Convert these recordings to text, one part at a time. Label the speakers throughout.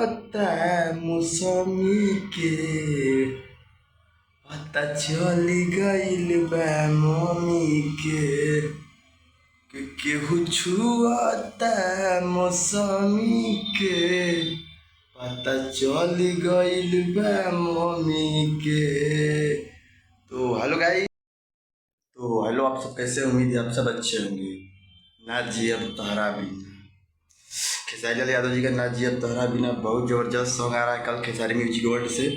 Speaker 1: छुआता मौसमी के पता चली गइल बा मम्मी के केहू छुआता मौसमी के पता चली गइल बा मम्मी के। तो हेलो गाइस, तो हेलो आप सब कैसे? उम्मीद है आप सब अच्छे होंगे। ना जी अब तोहरा बिना, खेसारी लाल यादव जी का ना जी अब तोहरा बिना बहुत ज़बरदस्त सॉन्ग आ रहा है कल खेसारी म्यूजिक वर्ल्ड से।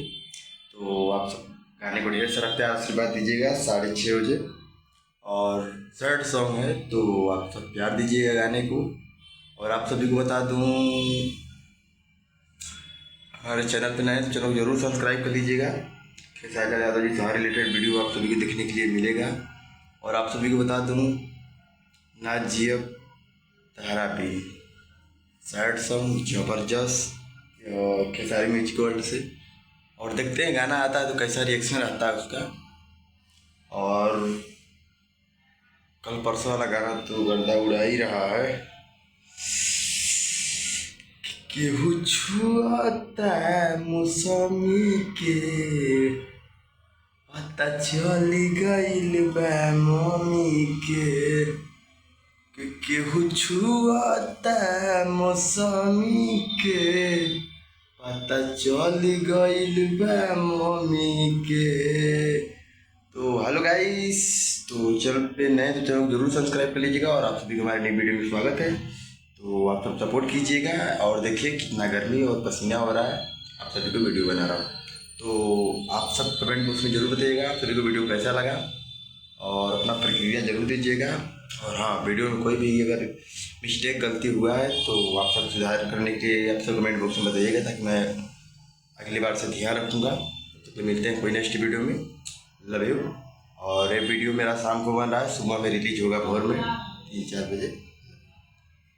Speaker 1: तो आप सब गाने को ढेर सारा प्यार आशीर्वाद दीजिएगा 6:30 बजे। और सैड सॉन्ग है तो आप सब प्यार दीजिएगा गाने को। और आप सभी को बता दूं, हमारे चैनल पे नए तो चैनल को जरूर सब्सक्राइब कर लीजिएगा। खेसारी लाल यादव जी से रिलेटेड वीडियो आप सभी को देखने के लिए मिलेगा। और आप सभी को बता दूं, ना जियब तहरा भी सैड सॉन्ग जबरदस्त खेसारी म्यूजिक वर्ल्ड से। और देखते हैं गाना आता है तो कैसा रिएक्शन रहता है उसका। और कल परसों वाला गाना तो गर्दा उड़ा ही रहा है। केहू छुआता मौसमी के पता चली गइल बा मम्मी के केहू छुआता मौसमी के पता चली गइल बा मम्मी के। तो हेलो गाइस, तो चैनल पे नए तो चैनल जरूर सब्सक्राइब कर लीजिएगा। और आप सभी को हमारे नई वीडियो में स्वागत है। तो आप सब सपोर्ट कीजिएगा और देखिए कितना गर्मी और पसीना हो रहा है, आप सभी को वीडियो बना रहा हूँ। तो आप सब कमेंट बॉक्स में जरूर बताइएगा आप सभी को वीडियो कैसा लगा और अपना प्रतिक्रिया जरूर दीजिएगा। और हाँ, वीडियो में कोई भी अगर मिस्टेक गलती हुआ है तो आप सब सुधार करने के लिए आप सब कमेंट बॉक्स में बताइएगा, ताकि मैं अगली बार से ध्यान रखूँगा। तो मिलते हैं कोई नेक्स्ट वीडियो में। Love you. और ये वीडियो मेरा शाम को बन रहा है, सुबह में रिलीज होगा भोर में 3-4 बजे।